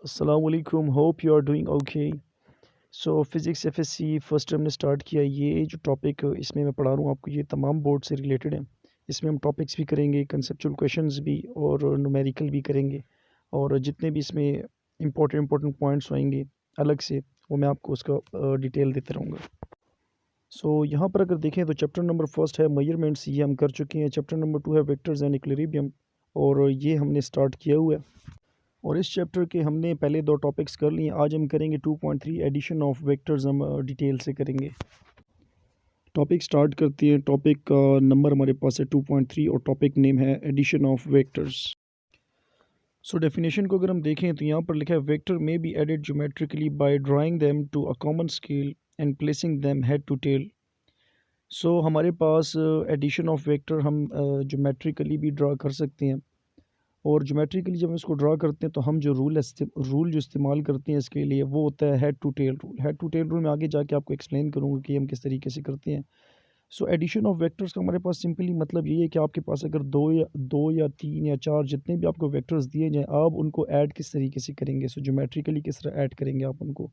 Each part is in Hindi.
अस्सलाम वालेकुम, hope you are doing okay. So physics FSc first term ने स्टार्ट किया। ये जो टॉपिक इसमें मैं पढ़ा रहा हूँ आपको, ये तमाम बोर्ड से रिलेटेड है। इसमें हम टॉपिक्स भी करेंगे, कंसेप्चुअल क्वेश्चंस भी और न्यूमेरिकल भी करेंगे। और जितने भी इसमें इंपॉर्टेंट पॉइंट्स होंगे अलग से, वो मैं आपको उसका डिटेल देते रहूँगा। सो यहाँ पर अगर देखें तो चैप्टर नंबर फर्स्ट है मेजरमेंट्स, ये हम कर चुके हैं। चैप्टर नंबर टू है वेक्टर्स एंड इक्विलिब्रियम, और ये हमने स्टार्ट किया हुआ है। और इस चैप्टर के हमने पहले दो टॉपिक्स कर लिए। आज हम करेंगे 2.3 एडिशन ऑफ वेक्टर्स, हम डिटेल से करेंगे। टॉपिक स्टार्ट करते हैं। टॉपिक का नंबर हमारे पास है 2.3 और टॉपिक नेम है addition of vectors. So definition को अगर हम देखें तो यहाँ पर लिखा है वेक्टर में be added geometrically by drawing them to a common scale and placing them head to tail. So हमारे पास एडिशन ऑफ वेक्टर हम ज्योमेट्रिकली भी ड्रा कर सकते हैं। और ज्योमेट्रिकली जब हम इसको ड्रा करते हैं तो हम जो रूल जो इस्तेमाल करते हैं इसके लिए, वो होता है head to tail rule. Head to tail rule मैं आगे जाके आपको एक्सप्लेन करूँगा कि हम किस तरीके से करते हैं। सो एडिशन ऑफ वेक्टर्स का हमारे पास सिंपली मतलब ये है कि आपके पास अगर दो या तीन या चार जितने भी आपको वेक्टर्स दिए जाएँ, आप उनको ऐड किस तरीके से करेंगे। सो ज्योमेट्रिकली किस तरह ऐड करेंगे आप उनको,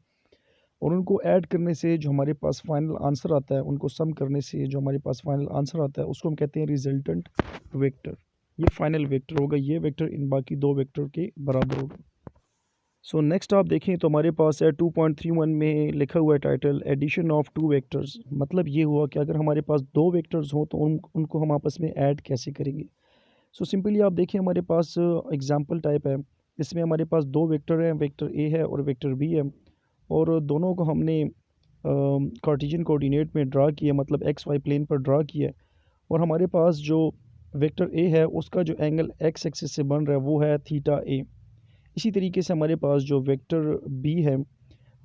और उनको ऐड करने से जो हमारे पास फाइनल आंसर आता है, उनको सम करने से जो हमारे पास फाइनल आंसर आता है, उसको हम कहते हैं रिजल्टेंट वेक्टर। ये फाइनल वेक्टर होगा, ये वेक्टर इन बाकी दो वेक्टर के बराबर होगा। सो नेक्स्ट आप देखें तो हमारे पास है 2.31 में लिखा हुआ है title addition of two vectors. मतलब ये हुआ कि अगर हमारे पास दो वेक्टर्स हों तो उनको हम आपस में ऐड कैसे करेंगे। सो सिंपली आप देखिए हमारे पास एग्जांपल टाइप है। इसमें हमारे पास दो वेक्टर हैं, वेक्टर ए है और वेक्टर बी है, और दोनों को हमने कार्टेशियन कोऑर्डिनेट में ड्रा किया, मतलब एक्स वाई प्लेन पर ड्रा किया। और हमारे पास जो वेक्टर ए है उसका जो एंगल एक्स एक्सिस से बन रहा है वो है थीटा ए। इसी तरीके से हमारे पास जो वेक्टर बी है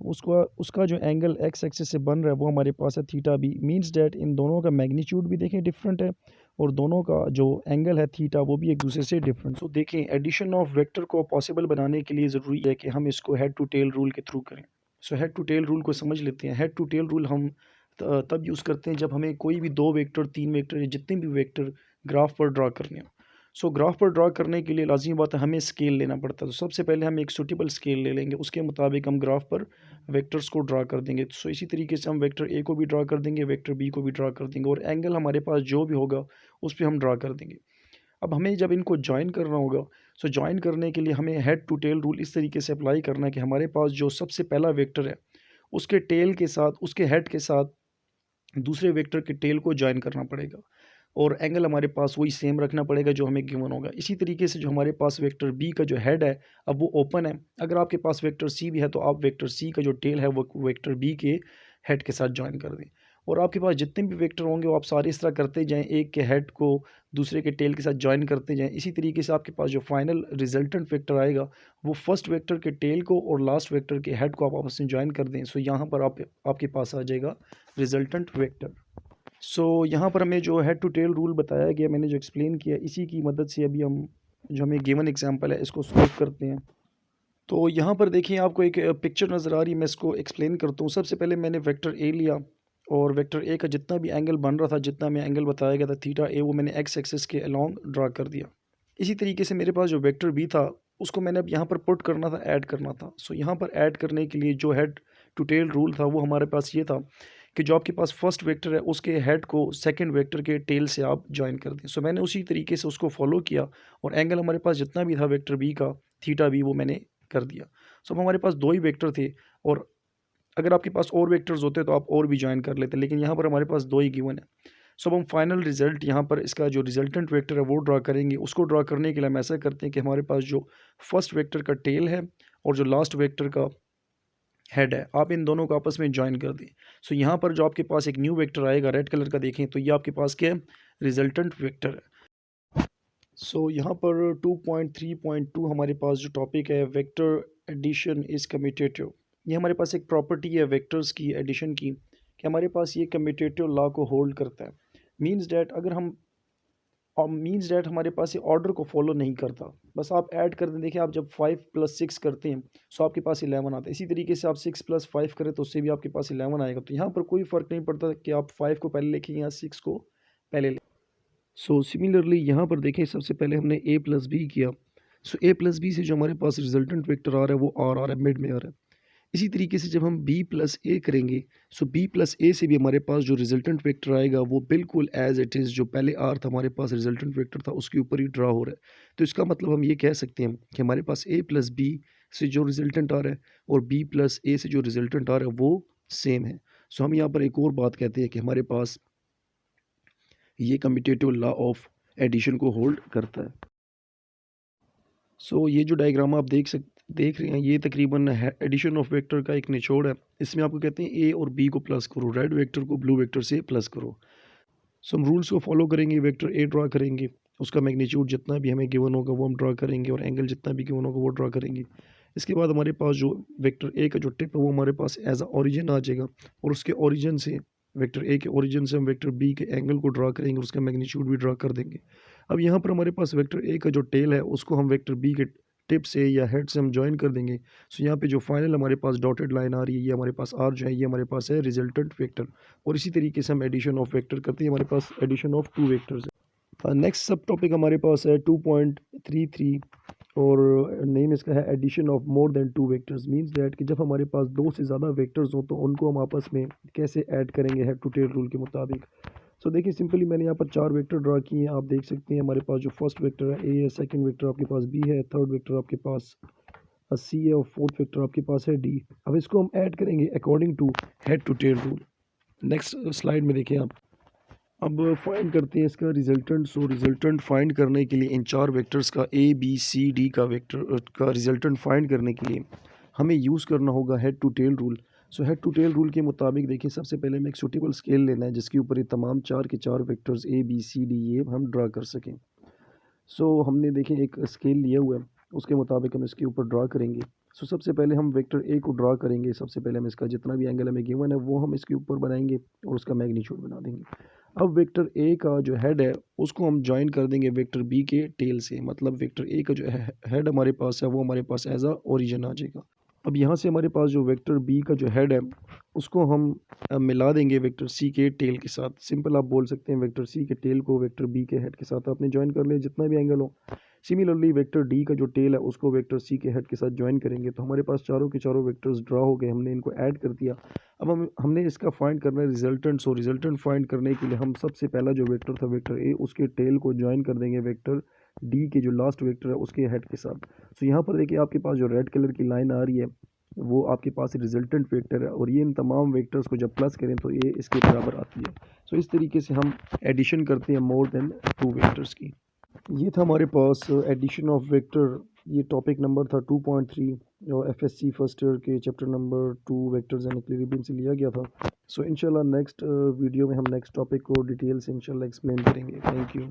उसका उसका जो एंगल एक्स एक्सिस से बन रहा है वो हमारे पास है थीटा बी। मींस डैट इन दोनों का मैग्नीट्यूड भी देखें डिफरेंट है, और दोनों का जो एंगल है थीटा वो भी एक दूसरे से डिफरेंट। तो देखें एडिशन ऑफ वेक्टर को पॉसिबल बनाने के लिए ज़रूरी है कि हम इसको हेड टू टेल रूल के थ्रू करें। So head to tail rule को समझ लेते हैं। हेड टू टेल रूल हम तब यूज़ करते हैं जब हमें कोई भी दो वेक्टर, तीन वेक्टर या जितने भी वेक्टर ग्राफ पर ड्रा करने हो। सो ग्राफ पर ड्रा करने के लिए लाज़मी बात है हमें स्केल लेना पड़ता है। तो सबसे पहले हम एक सूटेबल स्केल ले लेंगे, उसके मुताबिक हम ग्राफ पर वेक्टर्स को ड्रा कर देंगे। सो इसी तरीके से हम वेक्टर ए को भी ड्रा कर देंगे, वेक्टर बी को भी ड्रा कर देंगे, और एंगल हमारे पास जो भी होगा उस पर हम ड्रा कर देंगे। अब हमें जब इनको ज्वाइन करना होगा, सो ज्वाइन करने के लिए हमें हेड टू टेल रूल इस तरीके से अप्लाई करना है कि हमारे पास जो सबसे पहला वेक्टर है उसके टेल के साथ, उसके हेड के साथ दूसरे वेक्टर के टेल को ज्वाइन करना पड़ेगा, और एंगल हमारे पास वही सेम रखना पड़ेगा जो हमें गिवन होगा। इसी तरीके से जो हमारे पास वेक्टर बी का जो हेड है अब वो ओपन है। अगर आपके पास वेक्टर सी भी है तो आप वेक्टर सी का जो टेल है वो वेक्टर बी के हेड के साथ ज्वाइन कर दें। और आपके पास जितने भी वेक्टर होंगे वो आप सारे इस तरह करते जाएं, एक के हेड को दूसरे के टेल के साथ ज्वाइन करते जाएं। इसी तरीके से आपके पास जो फाइनल रिजल्टेंट वेक्टर आएगा वो फर्स्ट वेक्टर के टेल को और लास्ट वेक्टर के हेड को आप आपस में ज्वाइन कर दें। सो यहाँ पर आपके पास आ जाएगा रिजल्टेंट वेक्टर। सो यहाँ पर हमें जो हेड टू टेल रूल बताया गया, मैंने जो एक्सप्लेन किया, इसी की मदद से अभी हम जो हमें गिवन एग्जांपल है इसको सॉल्व करते हैं। तो यहाँ पर देखिए आपको एक पिक्चर नज़र आ रही है, मैं इसको एक्सप्लेन करता हूँ। सबसे पहले मैंने वेक्टर ए लिया, और वेक्टर ए का जितना भी एंगल बन रहा था, जितना में एंगल बताया गया था थीटा ए, वो मैंने एक्स एक्सिस के अलॉन्ग ड्रा कर दिया। इसी तरीके से मेरे पास जो वेक्टर बी था उसको मैंने अब यहाँ पर पुट करना था, ऐड करना था। सो यहाँ पर ऐड करने के लिए जो हेड टू टेल रूल था वो हमारे पास ये था कि जो आपके पास फर्स्ट वेक्टर है उसके हेड को सेकंड वेक्टर के टेल से आप ज्वाइन कर दें। सो मैंने उसी तरीके से उसको फॉलो किया, और एंगल हमारे पास जितना भी था वेक्टर बी का थीटा बी वो मैंने कर दिया। सो अब हमारे पास दो ही वेक्टर थे, और अगर आपके पास और वेक्टर्स होते तो आप और भी ज्वाइन कर लेते, लेकिन यहाँ पर हमारे पास दो ही गिवन है। सो अब हम फाइनल रिजल्ट यहाँ पर इसका जो रिजल्टेंट वेक्टर है वो ड्रा करेंगे। उसको ड्रा करने के लिए हम ऐसा करते हैं कि हमारे पास जो फर्स्ट वेक्टर का टेल है और जो लास्ट वेक्टर का हेड है, आप इन दोनों को आपस में ज्वाइन कर दें। सो यहाँ पर जो आपके पास एक न्यू वेक्टर आएगा रेड कलर का, देखें तो ये आपके पास क्या है, रिजल्टेंट वेक्टर है। सो यहाँ पर 2.3.2 हमारे पास जो टॉपिक है वेक्टर एडिशन इज़ कम्यूटेटिव। ये हमारे पास एक प्रॉपर्टी है वेक्टर्स की एडिशन की, कि हमारे पास ये कम्यूटेटिव लॉ को होल्ड करता है। मींस डैट अगर हम मींस डैट हमारे पास ये ऑर्डर को फॉलो नहीं करता, बस आप ऐड कर दें। देखिए आप जब 5 + 6 करते हैं सो आपके पास 11 आता है। इसी तरीके से आप 6 + 5 करें तो उससे भी आपके पास 11 आएगा। तो यहाँ पर कोई फ़र्क नहीं पड़ता कि आप 5 को पहले लिखें या 6 को पहले लिखें। सो सिमिलरली यहाँ पर देखें सबसे पहले हमने a + b किया। सो ए प्लस बी से जो हमारे पास रिजल्टेंट वेक्टर आ रहा है वो आर आ रहा है, मिड में आ रहा है। इसी तरीके से जब हम बी प्लस ए करेंगे, सो बी प्लस ए से भी हमारे पास जो रिजल्टेंट वेक्टर आएगा वो बिल्कुल एज इट इज़ जो पहले आर था हमारे पास रिजल्टेंट वेक्टर था उसके ऊपर ही ड्रा हो रहा है। तो इसका मतलब हम ये कह सकते हैं कि हमारे पास ए प्लस बी से जो रिजल्टेंट आ रहा है और बी प्लस ए से जो रिजल्टेंट आ रहा है वो सेम है। सो हम यहाँ पर एक और बात कहते हैं कि हमारे पास ये कम्यूटेटिव लॉ ऑफ एडिशन को होल्ड करता है। सो ये जो डायग्राम आप देख रहे हैं ये तकरीबन एडिशन ऑफ वेक्टर का एक निचोड़ है। इसमें आपको कहते हैं ए और बी को प्लस करो, रेड वेक्टर को ब्लू वेक्टर से प्लस करो। सो हम रूल्स को फॉलो करेंगे, वेक्टर ए ड्रा करेंगे, उसका मैग्नीट्यूड जितना भी हमें गिवन होगा वो हम ड्रा करेंगे और एंगल जितना भी गिवन होगा वो ड्रा करेंगे। इसके बाद हमारे पास जो वेक्टर ए का जो टिप है वो हमारे पास एज अ ओरिजिन आ जाएगा और उसके ओरिजिन से वेक्टर ए के ओरिजिन से हम वेक्टर बी के एंगल को ड्रा करेंगे और उसका मैग्नीट्यूड भी ड्रा कर देंगे। अब यहाँ पर हमारे पास वेक्टर ए का जो टेल है उसको हम वेक्टर बी के टिप से या हेड से हम ज्वाइन कर देंगे। सो यहाँ पे जो फाइनल हमारे पास डॉटेड लाइन आ रही है ये हमारे पास आर जो है ये हमारे पास है रिजल्टेंट वेक्टर। और इसी तरीके से हम एडिशन ऑफ वेक्टर करते हैं, हमारे पास एडिशन ऑफ टू वेक्टर्स है। नेक्स्ट सब टॉपिक हमारे पास है 2.33 और नेम इसका है addition of more than two vectors. Means that कि जब हमारे पास दो से ज़्यादा वेक्टर्स हो तो उनको हम आपस में कैसे ऐड करेंगे हेड टू टेल रूल के मुताबिक। सो देखिए सिंपली मैंने यहाँ पर 4 वेक्टर ड्रा किए हैं, आप देख सकते हैं हमारे पास जो फर्स्ट वेक्टर है ए है, सेकंड वेक्टर आपके पास बी है, थर्ड वेक्टर आपके पास सी है और फोर्थ वेक्टर आपके पास है डी। अब इसको हम ऐड करेंगे according to head to tail rule. Next slide में देखिए आप। अब फाइंड करते हैं इसका रिजल्टेंट। सो रिजल्टेंट फाइंड करने के लिए इन 4 वेक्टर्स का ए बी सी डी का वेक्टर का रिजल्टेंट फाइंड करने के लिए हमें यूज़ करना होगा head to tail rule. So head to tail rule के मुताबिक देखिए सबसे पहले हमें एक सूटेबल स्केल लेना है जिसके ऊपर ये तमाम 4 के 4 vectors A B C D ये हम ड्रा कर सकें। सो हमने देखिए एक स्केल लिया हुआ है, उसके मुताबिक हम इसके ऊपर ड्रा करेंगे। सो सबसे पहले हम वेक्टर ए को ड्रा करेंगे। सबसे पहले हम इसका जितना भी एंगल हमें गिवन है वो हम इसके ऊपर बनाएंगे और उसका मैग्नीट्यूड बना देंगे। अब वेक्टर ए का जो हेड है उसको हम ज्वाइन कर देंगे वेक्टर बी के टेल से, मतलब वेक्टर ए का जो हेड हमारे पास है वो हमारे पास एज अ ओरिजिन आ जाएगा। अब यहाँ से हमारे पास जो वेक्टर बी का जो हेड है उसको हम मिला देंगे वेक्टर सी के टेल के साथ। सिंपल आप बोल सकते हैं वेक्टर सी के टेल को वेक्टर बी के हेड के साथ आपने ज्वाइन कर लिया जितना भी एंगल हो। सिमिलरली वेक्टर डी का जो टेल है उसको वेक्टर सी के हेड के साथ ज्वाइन करेंगे। तो हमारे पास चारों के चारों वेक्टर्स ड्रा हो गए, हमने इनको ऐड कर दिया। अब हमने इसका फाइंड करना है रिजल्टेंट। सो रिजल्टेंट फाइंड करने के लिए हम सबसे पहला जो वेक्टर था वेक्टर ए उसके टेल को ज्वाइन कर देंगे वेक्टर डी के जो लास्ट वेक्टर है उसके हेड के साथ। सो यहाँ पर देखिए आपके पास जो रेड कलर की लाइन आ रही है वो आपके पास रिजल्टेंट वेक्टर है और ये इन तमाम वेक्टर्स को जब प्लस करें तो ये इसके बराबर आती है। सो इस तरीके से हम एडिशन करते हैं मोर देन टू वेक्टर्स की। ये था हमारे पास एडिशन ऑफ वेक्टर। ये टॉपिक नंबर था 2.3 और एफएससी फर्स्ट ईयर के chapter number 2 vectors and equilibrium से लिया गया था। सो इंशाल्लाह नेक्स्ट वीडियो में हम नेक्स्ट टॉपिक को डिटेल से इंशाल्लाह एक्सप्लेन करेंगे। Thank you.